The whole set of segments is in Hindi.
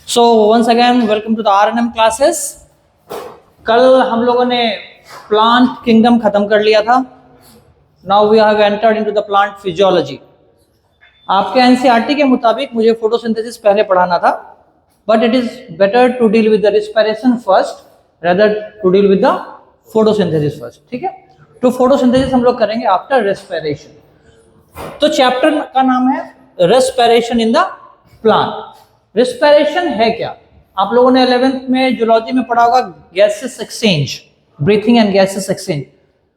So once again welcome to the R&M classes. कल हम लोगों ने प्लांट किंगडम खत्म कर लिया था. Now we have entered into the plant physiology. आपके एनसीईआरटी के मुताबिक मुझे फोटोसिंथेसिस पहले पढ़ाना था, but it is better to deal with the respiration first rather to deal with the photosynthesis first. ठीक है, तो फोटोसिंथेसिस हम लोग करेंगे आफ्टर रेस्पिरेशन. तो चैप्टर का नाम है respiration in the plant. Respiration है क्या? आप लोगों ने 11th में जूलॉजी में पढ़ा होगा gases exchange, breathing and gases exchange.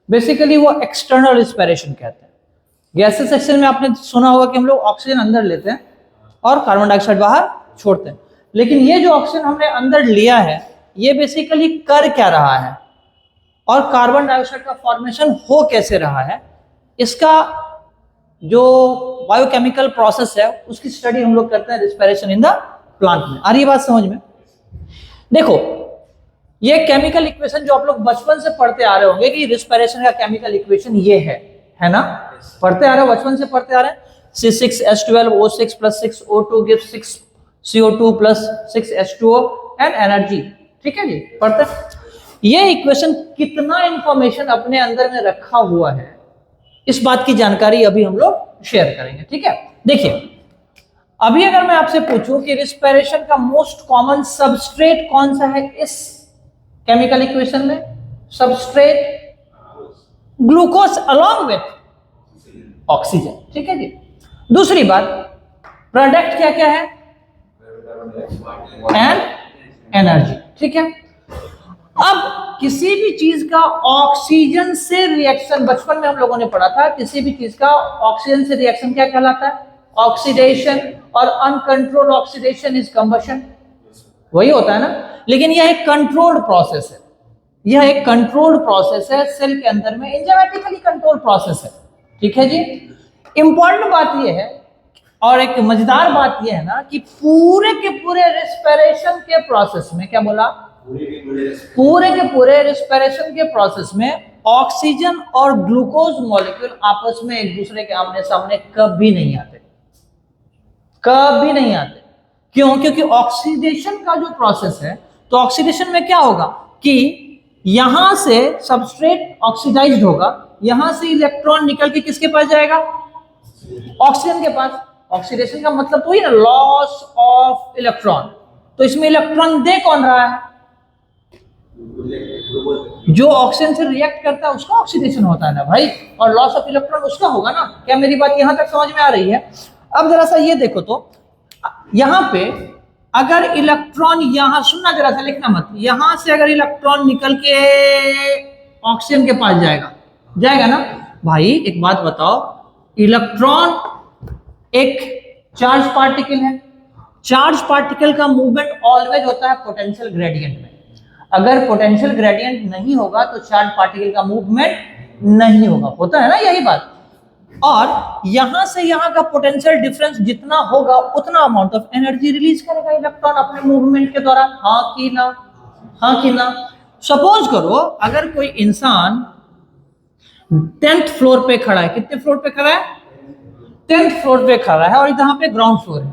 Basically वो एक्सटर्नल रेस्पिरेशन कहते हैं. गैसेस एक्सचेंज में आपने सुना होगा कि हम लोग ऑक्सीजन अंदर लेते हैं और कार्बन डाइऑक्साइड बाहर छोड़ते हैं. लेकिन ये जो ऑक्सीजन हमने अंदर लिया है ये बेसिकली कर क्या रहा है और कार्बन डाइऑक्साइड का फॉर्मेशन हो कैसे रहा है, इसका जो बायोकेमिकल प्रोसेस है उसकी स्टडी हम लोग करते हैं रेस्पिरेशन इन द प्लांट में. आ रही बात समझ में? देखो, ये केमिकल इक्वेशन जो आप लोग बचपन से पढ़ते आ रहे होंगे कि रेस्पिरेशन का केमिकल इक्वेशन ये है ना, पढ़ते आ रहे हो, बचपन से पढ़ते आ रहे हैं. C6H12O6 + 6O2 gives 6CO2 + 6H2O and energy. ठीक है जी, पढ़ते. ये इक्वेशन कितना इंफॉर्मेशन अपने अंदर में रखा हुआ है इस बात की जानकारी अभी हम लोग शेयर करेंगे. ठीक है, देखिए अभी अगर मैं आपसे पूछूं कि रेस्पिरेशन का मोस्ट कॉमन सबस्ट्रेट कौन सा है इस केमिकल इक्वेशन में, substrate glucose along with oxygen. ठीक है जी. दूसरी बात, प्रोडक्ट क्या क्या है? And energy. ठीक है. अब किसी भी चीज का ऑक्सीजन से रिएक्शन, बचपन में हम लोगों ने पढ़ा था, किसी भी चीज का ऑक्सीजन से रिएक्शन क्या कहलाता है? ऑक्सीडेशन. और अनकंट्रोल्ड ऑक्सीडेशन इज कंबशन. वही होता है ना. लेकिन यह एक कंट्रोल्ड प्रोसेस है, यह एक कंट्रोल्ड प्रोसेस है, सेल के अंदर में एंजाइमेटिकली कंट्रोल्ड प्रोसेस है. ठीक है जी. इंपॉर्टेंट बात यह है और एक मजेदार बात यह है ना कि पूरे के पूरे रेस्पिरेशन के प्रोसेस में, क्या बोला? पूरे के पूरे रेस्पिरेशन के प्रोसेस में ऑक्सीजन और ग्लूकोज मॉलिक्यूल आपस में एक दूसरे के आमने सामने कभी नहीं आते, कभी नहीं आते. क्यों? क्योंकि ऑक्सीडेशन का जो प्रोसेस है, तो ऑक्सीडेशन में क्या होगा कि यहां से सबस्ट्रेट ऑक्सीडाइज्ड होगा, यहां से इलेक्ट्रॉन निकल के किसके पास जाएगा? ऑक्सीजन के पास. ऑक्सीडेशन का मतलब तो ही ना लॉस ऑफ इलेक्ट्रॉन. तो इसमें इलेक्ट्रॉन दे कौन रहा है? जो ऑक्सीजन से रिएक्ट करता है उसका ऑक्सीडेशन होता है ना भाई, और लॉस ऑफ इलेक्ट्रॉन उसका होगा ना. क्या मेरी बात यहां तक समझ में आ रही है? अब जरा सा ये देखो, तो यहां पे अगर इलेक्ट्रॉन, यहां सुनना, जरा सा लिखना मत, यहां से अगर इलेक्ट्रॉन निकल के ऑक्सीजन के पास जाएगा ना भाई. एक बात बताओ, इलेक्ट्रॉन एक चार्ज पार्टिकल है. चार्ज पार्टिकल का मूवमेंट ऑलवेज होता है पोटेंशियल ग्रेडियंट में. अगर पोटेंशियल ग्रेडियंट नहीं होगा तो चार्ज पार्टिकल का मूवमेंट नहीं होगा. होता है ना यही बात. और यहां से यहां का पोटेंशियल डिफरेंस जितना होगा उतना अमाउंट ऑफ एनर्जी रिलीज करेगा इलेक्ट्रॉन अपने मूवमेंट के दौरान. हाँ कि ना? हाँ कि ना? सपोज करो अगर कोई इंसान 10th फ्लोर पे खड़ा है. कितने फ्लोर पे खड़ा है? 10th फ्लोर पे खड़ा है और यहाँ पे ग्राउंड फ्लोर है.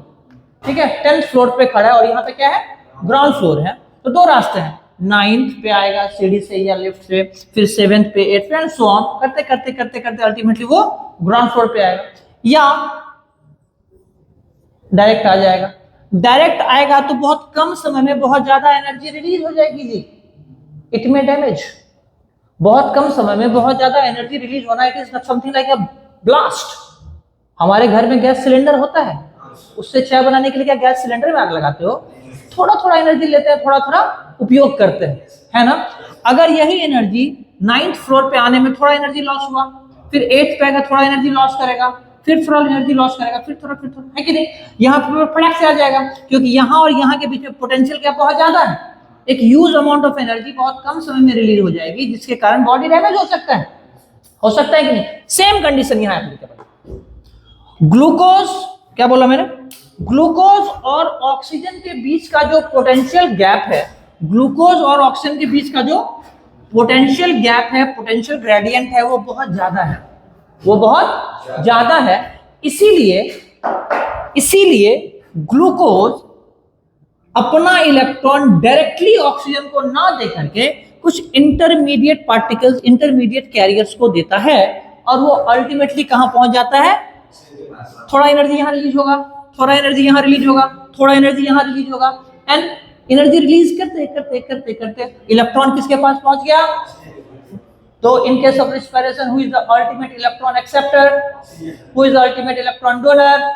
ठीक है, 10th फ्लोर पे खड़ा है और यहाँ पे क्या है? ग्राउंड फ्लोर है. तो दो रास्ते हैं, 9th पे आएगा सीढ़ी से या लिफ्ट से, फिर 7th पे, 8th पे एंड सो ऑन करते करते करते करते अल्टीमेटली वो ग्राउंड फ्लोर पे आएगा. या डायरेक्ट आ जाएगा. डायरेक्ट आएगा तो बहुत कम समय में बहुत ज्यादा एनर्जी रिलीज हो जाएगी जी. इट में डैमेज, बहुत कम समय में बहुत ज्यादा एनर्जी रिलीज होना. It is something like a blast. हमारे घर में गैस सिलेंडर होता है, उससे चाय बनाने के लिए क्या गैस सिलेंडर में आग लगाते हो? थोड़ा थोड़ा एनर्जी लेते हैं, थोड़ा थोड़ा उपयोग करते हैं, है ना. अगर यही एनर्जी 9th फ्लोर पे आने में थोड़ा एनर्जी लॉस हुआ, फिर 8th पे आएगा थोड़ा एनर्जी लॉस करेगा, फिर थोड़ा एनर्जी लॉस करेगा, फिर थोड़ा, है कि नहीं? यहाँ पे फटाक से आ जाएगा क्योंकि यहाँ और यहाँ के बीच में पोटेंशियल क्या बहुत ज्यादा है. एक ह्यूज अमाउंट ऑफ एनर्जी बहुत कम समय में रिलीज हो जाएगी जिसके कारण बॉडी डैमेज हो सकता है कि नहीं? सेम कंडीशन यहाँ एप्लीकेबल. ग्लूकोज, क्या बोला मैंने? ग्लूकोज और ऑक्सीजन के बीच का जो पोटेंशियल गैप है, ग्लूकोज और ऑक्सीजन के बीच का जो पोटेंशियल गैप है, पोटेंशियल ग्रेडियंट है, वो बहुत ज्यादा है, वो बहुत ज्यादा है. इसीलिए ग्लूकोज अपना इलेक्ट्रॉन डायरेक्टली ऑक्सीजन को ना दे करके कुछ इंटरमीडिएट पार्टिकल्स, इंटरमीडिएट कैरियर्स को देता है, और वो अल्टीमेटली कहां पहुंच जाता है? थोड़ा एनर्जी यहां रिलीज होगा, थोड़ा एनर्जी यहां रिलीज होगा, थोड़ा एनर्जी यहां रिलीज होगा, एंड एनर्जी रिलीज करते करते करते करते इलेक्ट्रॉन किसके पास पहुंच गया? तो in case of respiration, who is the ultimate electron acceptor, who is the ultimate electron donor?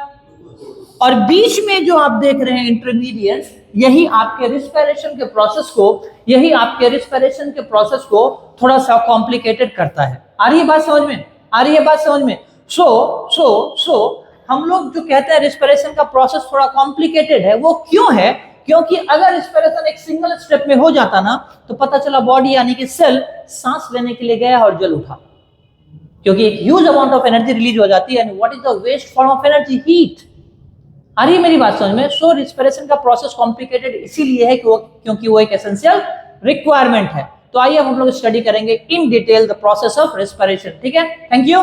और बीच में जो आप देख रहे हैं इंटरमीडिएट्स, यही आपके रिस्पिरेशन के प्रोसेस को, यही आपके रिस्पिरेशन के प्रोसेस को थोड़ा सा कॉम्प्लिकेटेड करता है। आ रही है बात समझ में? आ रही है बात समझ में? सो हम लोग जो कहते हैं रिस्पिरेशन का प्रोसेस थोड़ा कॉम्प्लिकेटेड है, वो क्यों है? क्योंकि अगर रिस्पिरेशन एक सिंगल स्टेप में हो जाता ना, तो पता चला बॉडी यानी कि सेल सांस लेने के लिए गया और जल उठा, क्योंकि एक huge amount of energy release हो जाती है। And what is the waste form of energy? Heat. आ रही है मेरी बात समझ में? सो रिस्पिरेशन का प्रोसेस कॉम्प्लिकेटेड इसीलिए है क्योंकि वो एक एसेंशियल रिक्वायरमेंट है। तो आइए अब हम लोग स्टडी करेंगे in detail the process of respiration. ठीक है, थैंक यू।